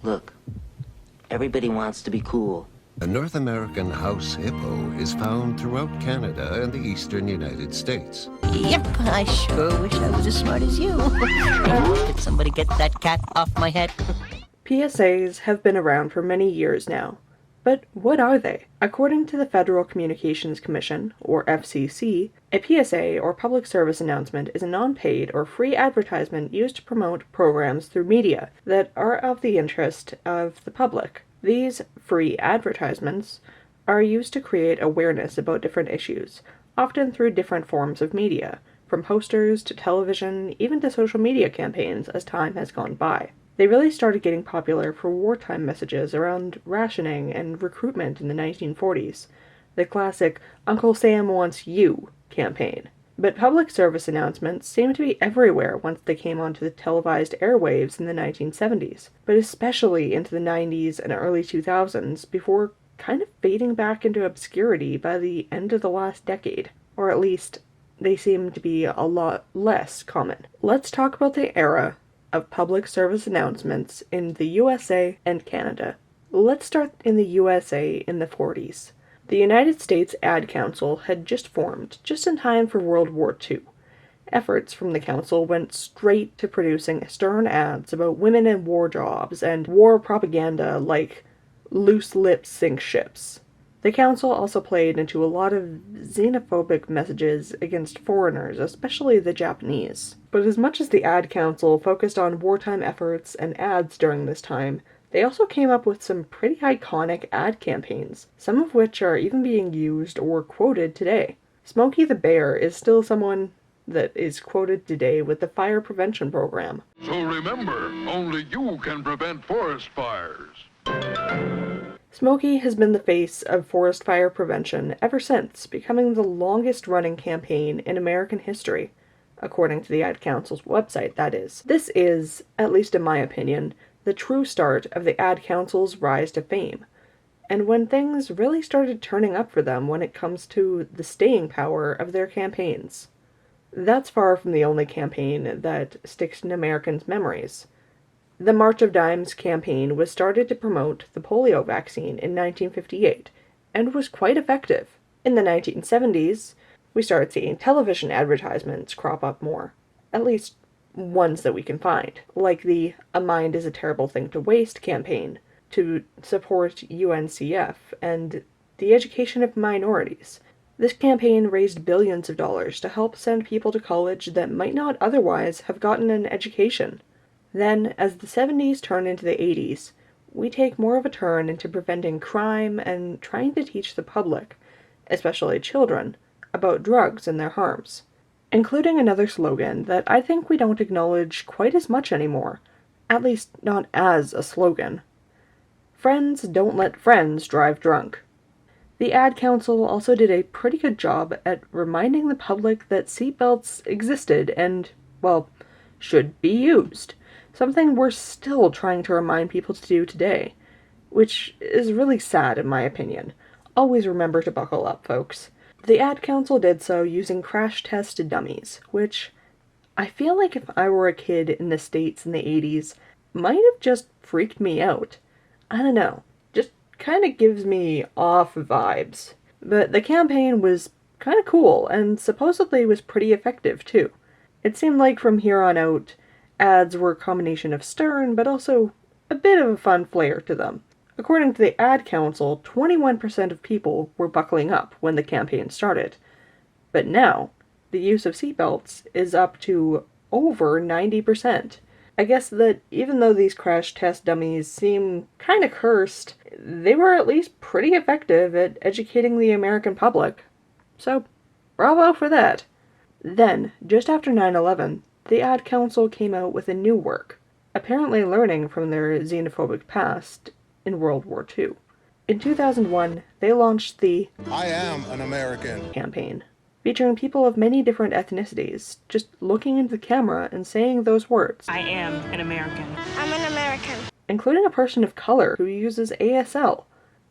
Look, everybody wants to be cool. A North American house hippo is found throughout Canada and the eastern United States. Yep, I sure wish I was as smart as you. Could somebody get that cat off my head? PSAs have been around for many years now. But what are they? According to the Federal Communications Commission, or FCC, a PSA, or public service announcement, is a non-paid or free advertisement used to promote programs through media that are of the interest of the public. These free advertisements are used to create awareness about different issues, often through different forms of media, from posters to television, even to social media campaigns as time has gone by. They really started getting popular for wartime messages around rationing and recruitment in the 1940s, the classic Uncle Sam Wants You campaign. But public service announcements seemed to be everywhere once they came onto the televised airwaves in the 1970s, but especially into the 90s and early 2000s before kind of fading back into obscurity by the end of the last decade, or at least they seem to be a lot less common. Let's talk about the era of public service announcements in the USA and Canada. Let's start in the USA in the 40s. The United States Ad Council had just formed, just in time for World War II. Efforts from the council went straight to producing stern ads about women in war jobs and war propaganda like loose lips sink ships. The council also played into a lot of xenophobic messages against foreigners, especially the Japanese. But as much as the Ad Council focused on wartime efforts and ads during this time, they also came up with some pretty iconic ad campaigns, some of which are even being used or quoted today. Smokey the Bear is still someone that is quoted today with the fire prevention program. So remember, only you can prevent forest fires. Smokey has been the face of forest fire prevention ever since, becoming the longest-running campaign in American history, according to the Ad Council's website, that is. This is, at least in my opinion, the true start of the Ad Council's rise to fame, and when things really started turning up for them when it comes to the staying power of their campaigns. That's far from the only campaign that sticks in Americans' memories. The March of Dimes campaign was started to promote the polio vaccine in 1958, and was quite effective. In the 1970s, we started seeing television advertisements crop up more, at least ones that we can find, like the A Mind is a Terrible Thing to Waste campaign to support UNCF and the education of minorities. This campaign raised billions of dollars to help send people to college that might not otherwise have gotten an education. Then, as the 70s turn into the 80s, we take more of a turn into preventing crime and trying to teach the public, especially children, about drugs and their harms, including another slogan that I think we don't acknowledge quite as much anymore, at least not as a slogan. Friends don't let friends drive drunk. The Ad Council also did a pretty good job at reminding the public that seatbelts existed and, well, should be used. Something we're still trying to remind people to do today, which is really sad in my opinion. Always remember to buckle up, folks. The Ad Council did so using crash-tested dummies, which I feel like if I were a kid in the States in the 80s, might have just freaked me out. I don't know, just kind of gives me off vibes. But the campaign was kind of cool, and supposedly was pretty effective too. It seemed like from here on out, ads were a combination of stern, but also a bit of a fun flair to them. According to the Ad Council, 21% of people were buckling up when the campaign started. But now, the use of seatbelts is up to over 90%. I guess that even though these crash test dummies seem kinda cursed, they were at least pretty effective at educating the American public. So, bravo for that. Then, just after 9/11, the Ad Council came out with a new work, apparently learning from their xenophobic past in World War II. In 2001, they launched the I Am an American campaign, featuring people of many different ethnicities, just looking into the camera and saying those words. I am an American. I'm an American. Including a person of color who uses ASL,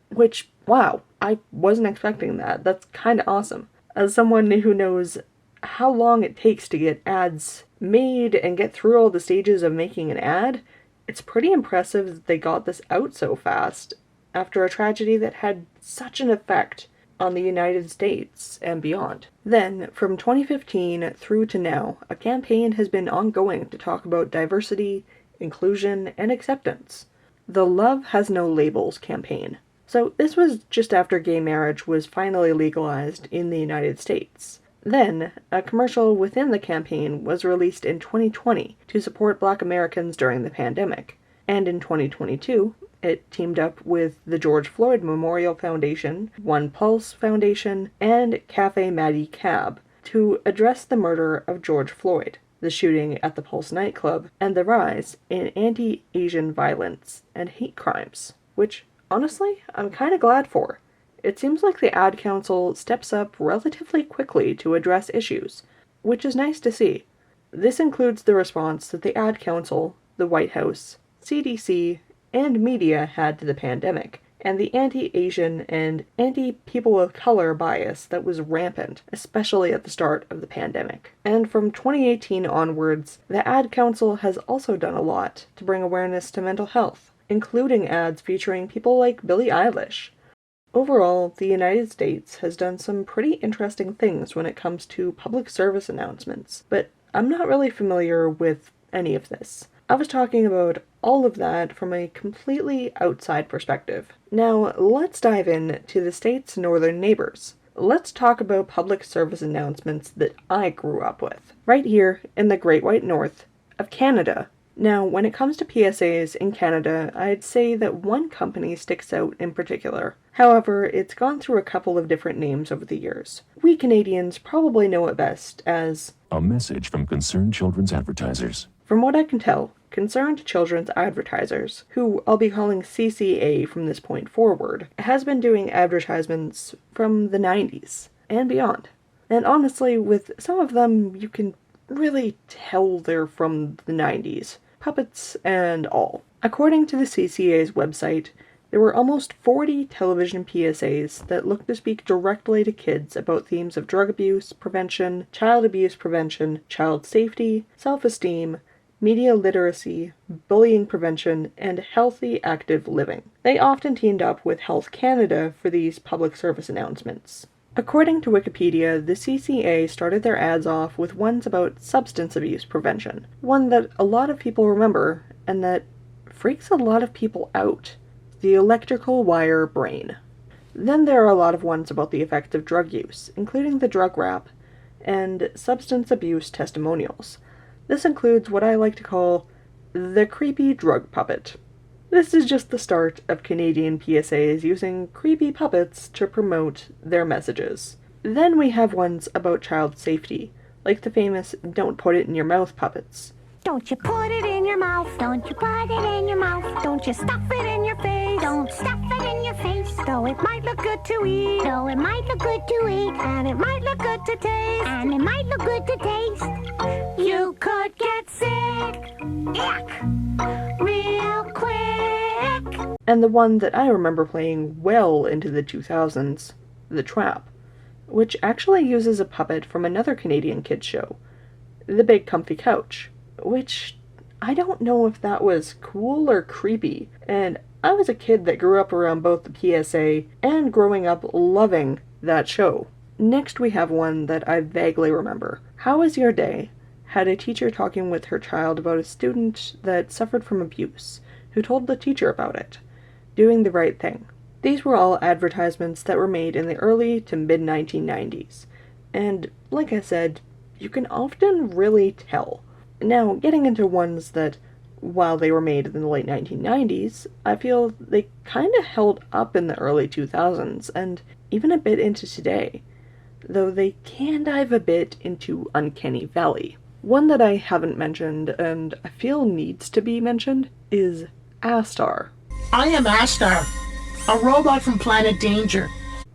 which, wow, I wasn't expecting that. That's kinda awesome. As someone who knows how long it takes to get ads made and get through all the stages of making an ad, It's pretty impressive that they got this out so fast after a tragedy that had such an effect on the United States and beyond. Then, from 2015 through to now, a campaign has been ongoing to talk about diversity, inclusion, and acceptance. The Love Has No Labels campaign. So this was just after gay marriage was finally legalized in the United States. Then, a commercial within the campaign was released in 2020 to support Black Americans during the pandemic. And in 2022, it teamed up with the George Floyd Memorial Foundation, One Pulse Foundation, and Cafe Maddie Cab to address the murder of George Floyd, the shooting at the Pulse nightclub, and the rise in anti-Asian violence and hate crimes, which, honestly, I'm kind of glad for. It seems like the Ad Council steps up relatively quickly to address issues, which is nice to see. This includes the response that the Ad Council, the White House, CDC, and media had to the pandemic, and the anti-Asian and anti-people of color bias that was rampant, especially at the start of the pandemic. And from 2018 onwards, the Ad Council has also done a lot to bring awareness to mental health, including ads featuring people like Billie Eilish. Overall, the United States has done some pretty interesting things when it comes to public service announcements, but I'm not really familiar with any of this. I was talking about all of that from a completely outside perspective. Now, let's dive in to the state's northern neighbors. Let's talk about public service announcements that I grew up with, right here in the Great White North of Canada. Now, when it comes to PSAs in Canada, I'd say that one company sticks out in particular. However, it's gone through a couple of different names over the years. We Canadians probably know it best as a message from Concerned Children's Advertisers. From what I can tell, Concerned Children's Advertisers, who I'll be calling CCA from this point forward, has been doing advertisements from the 90s and beyond. And honestly, with some of them, you can really tell they're from the 90s, puppets and all. According to the CCA's website, there were almost 40 television PSAs that looked to speak directly to kids about themes of drug abuse prevention, child abuse prevention, child safety, self-esteem, media literacy, bullying prevention, and healthy active living. They often teamed up with Health Canada for these public service announcements. According to Wikipedia, the CCA started their ads off with ones about substance abuse prevention, one that a lot of people remember and that freaks a lot of people out: the electrical wire brain. Then there are a lot of ones about the effects of drug use, including the drug rap and substance abuse testimonials. This includes what I like to call the creepy drug puppet. This is just the start of Canadian PSAs using creepy puppets to promote their messages. Then we have ones about child safety, like the famous "Don't Put It in Your Mouth" puppets. Don't you put it in your mouth, don't you put it in your mouth, don't you stuff it in your face, don't stuff it in your face, though it might look good to eat, though it might look good to eat, and it might look good to taste, and it might look good to taste, you could get sick, yuck, real quick. And the one that I remember playing well into the 2000s, The Trap, which actually uses a puppet from another Canadian kids show, The Big Comfy Couch, which I don't know if that was cool or creepy, and I was a kid that grew up around both the PSA and growing up loving that show. Next we have one that I vaguely remember. How Was Your Day? Had a teacher talking with her child about a student that suffered from abuse, who told the teacher about it. Doing the Right Thing. These were all advertisements that were made in the early to mid-1990s, and like I said, you can often really tell. Now, getting into ones that, while they were made in the late 1990s, I feel they kind of held up in the early 2000s, and even a bit into today, though they can dive a bit into Uncanny Valley. One that I haven't mentioned, and I feel needs to be mentioned, is Astar. I am Astar, a robot from Planet Danger.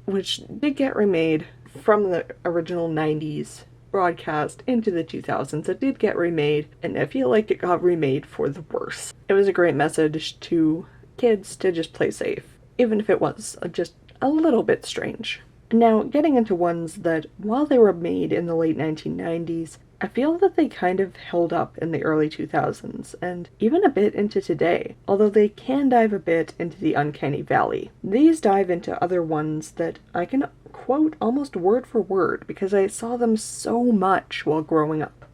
Which did get remade from the original 90s broadcast into the 2000s. It did get remade, and I feel like it got remade for the worse. It was a great message to kids to just play safe, even if it was just a little bit strange. Now, getting into ones that, while they were made in the late 1990s, I feel that they kind of held up in the early 2000s, and even a bit into today, although they can dive a bit into the uncanny valley. These dive into other ones that I can quote almost word for word because I saw them so much while growing up.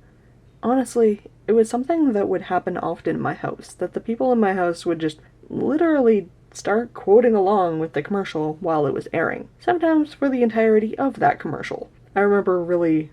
Honestly, it was something that would happen often in my house, that the people in my house would just literally start quoting along with the commercial while it was airing, sometimes for the entirety of that commercial. I remember really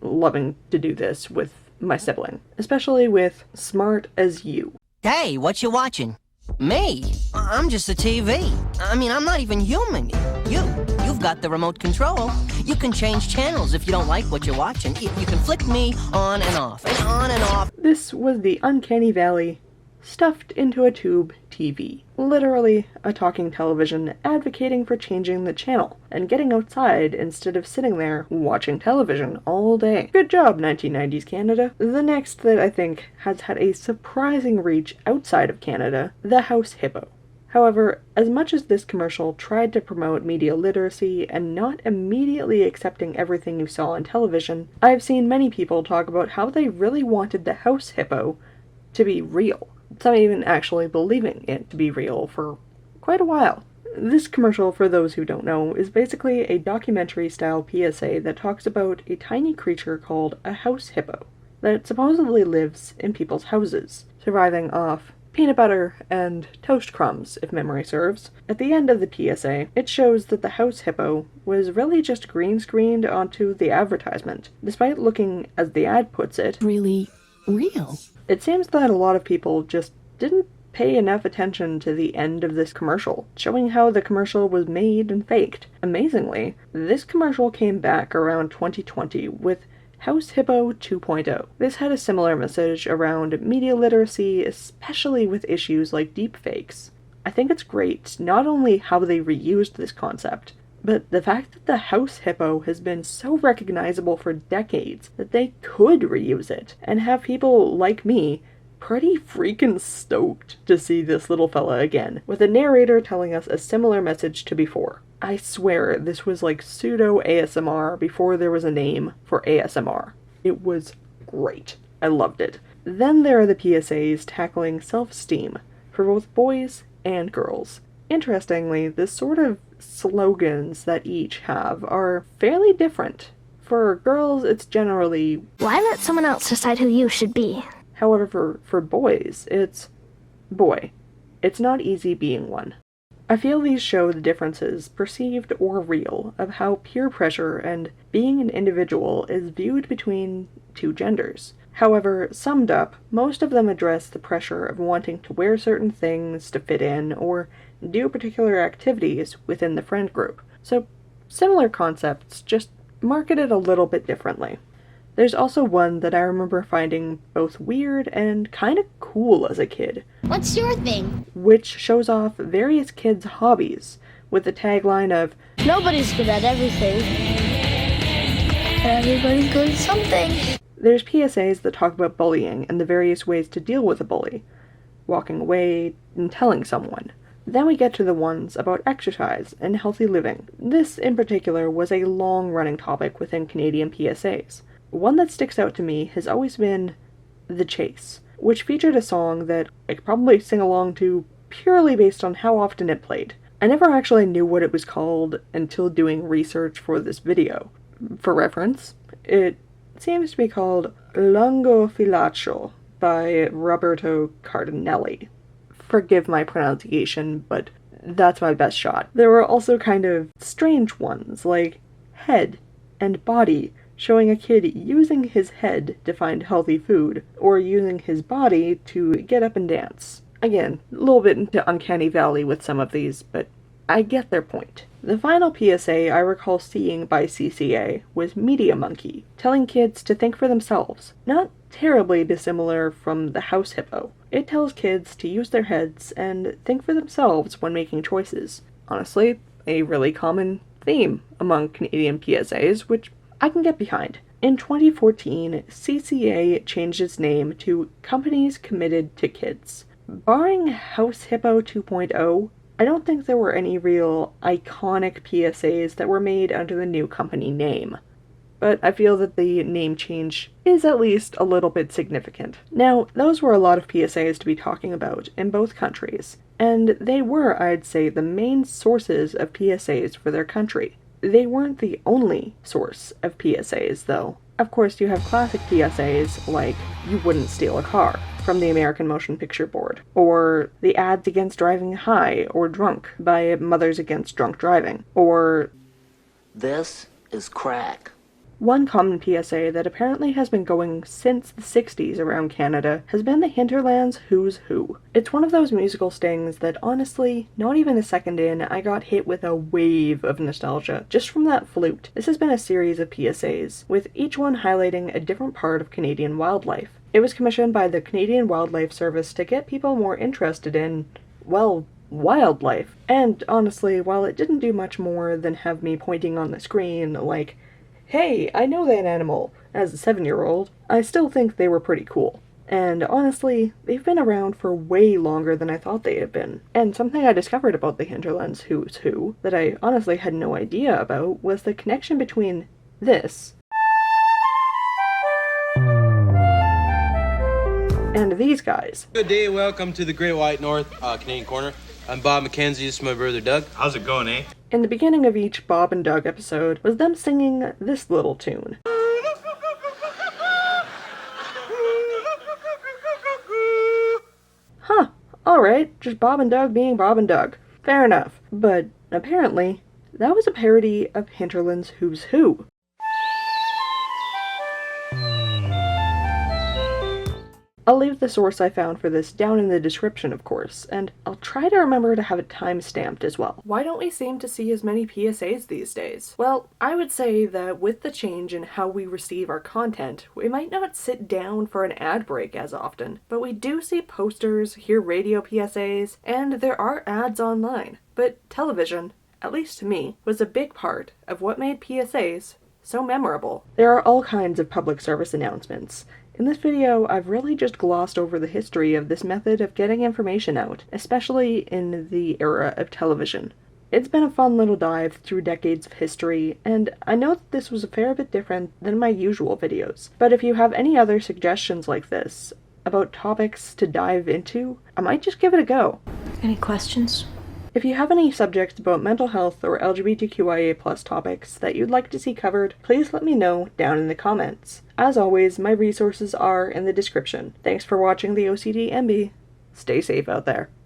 loving to do this with my sibling, especially with Smart as You. Hey, what you watching? Me? I'm just a TV. I mean, I'm not even human. You've got the remote control. You can change channels if you don't like what you're watching. You can flick me on and off, and on and off. This was the uncanny valley stuffed into a tube TV. Literally a talking television advocating for changing the channel and getting outside instead of sitting there watching television all day. Good job, 1990s Canada. The next that I think has had a surprising reach outside of Canada, the House Hippo. However, as much as this commercial tried to promote media literacy and not immediately accepting everything you saw on television, I've seen many people talk about how they really wanted the House Hippo to be real. Some even actually believing it to be real for quite a while. This commercial, for those who don't know, is basically a documentary-style PSA that talks about a tiny creature called a house hippo that supposedly lives in people's houses, surviving off peanut butter and toast crumbs, if memory serves. At the end of the PSA, it shows that the house hippo was really just green-screened onto the advertisement, despite looking, as the ad puts it, really real. It seems that a lot of people just didn't pay enough attention to the end of this commercial, showing how the commercial was made and faked. Amazingly, this commercial came back around 2020 with House Hippo 2.0. This had a similar message around media literacy, especially with issues like deepfakes. I think it's great not only how they reused this concept, but the fact that the house hippo has been so recognizable for decades that they could reuse it, and have people like me pretty freaking stoked to see this little fella again, with a narrator telling us a similar message to before. I swear this was like pseudo ASMR before there was a name for ASMR. It was great. I loved it. Then there are the PSAs tackling self-esteem for both boys and girls. Interestingly, the sort of slogans that each have are fairly different. For girls, it's generally, Why let someone else decide who you should be? However, for boys, it's, boy, it's not easy being one. I feel these show the differences, perceived or real, of how peer pressure and being an individual is viewed between two genders. However, summed up, most of them address the pressure of wanting to wear certain things to fit in or do particular activities within the friend group. So, similar concepts, just marketed a little bit differently. There's also one that I remember finding both weird and kind of cool as a kid. What's your thing? Which shows off various kids' hobbies, with the tagline of, Nobody's good at everything. Everybody's good at something. There's PSAs that talk about bullying and the various ways to deal with a bully, walking away and telling someone. Then we get to the ones about exercise and healthy living. This in particular was a long-running topic within Canadian PSAs. One that sticks out to me has always been The Chase, which featured a song that I could probably sing along to purely based on how often it played. I never actually knew what it was called until doing research for this video. For reference, it seems to be called Lungo Filaccio by Roberto Cardinelli. Forgive my pronunciation, but that's my best shot. There were also kind of strange ones, like Head and Body, showing a kid using his head to find healthy food, or using his body to get up and dance. Again, a little bit into Uncanny Valley with some of these, but I get their point. The final PSA I recall seeing by CCA was Media Monkey, telling kids to think for themselves. Not terribly dissimilar from the House Hippo. It tells kids to use their heads and think for themselves when making choices. Honestly, a really common theme among Canadian PSAs, which I can get behind. In 2014, CCA changed its name to Companies Committed to Kids. Barring House Hippo 2.0, I don't think there were any real iconic PSAs that were made under the new company name. but I feel that the name change is at least a little bit significant. Now, those were a lot of PSAs to be talking about in both countries, and they were, I'd say, the main sources of PSAs for their country. They weren't the only source of PSAs, though. Of course, you have classic PSAs like "You wouldn't steal a car" from the American Motion Picture Board, or the ads against driving high or drunk by Mothers Against Drunk Driving, or This is crack. one common PSA that apparently has been going since the 60s around Canada has been the Hinterland's Who's Who. It's one of those musical stings that honestly, not even a second in, I got hit with a wave of nostalgia just from that flute. This has been a series of PSAs, with each one highlighting a different part of Canadian wildlife. It was commissioned by the Canadian Wildlife Service to get people more interested in, well, wildlife. And honestly, while it didn't do much more than have me pointing on the screen like, "Hey, I know that animal," as a 7-year-old, I still think they were pretty cool. And honestly, they've been around for way longer than I thought they had been. And something I discovered about the Hinterland's Who's Who that I honestly had no idea about was the connection between this and these guys. Good day, welcome to the Great White North Canadian Corner. I'm Bob McKenzie, this is my brother Doug. How's it going, eh? In the beginning of each Bob and Doug episode was them singing this little tune. Huh, alright, just Bob and Doug being Bob and Doug. Fair enough. But apparently, that was a parody of Hinterland's Who's Who. I'll leave the source I found for this down in the description, of course, and I'll try to remember to have it time-stamped as well. Why don't we seem to see as many PSAs these days? Well, I would say that with the change in how we receive our content, we might not sit down for an ad break as often, but we do see posters, hear radio PSAs, and there are ads online. But television, at least to me, was a big part of what made PSAs so memorable. There are all kinds of public service announcements. In this video, I've really just glossed over the history of this method of getting information out, especially in the era of television. It's been a fun little dive through decades of history, and I know that this was a fair bit different than my usual videos, but if you have any other suggestions like this, about topics to dive into, I might just give it a go. Any questions? If you have any subjects about mental health or LGBTQIA+ topics that you'd like to see covered, please let me know down in the comments. As always, my resources are in the description. Thanks for watching the OCD MB. Stay safe out there.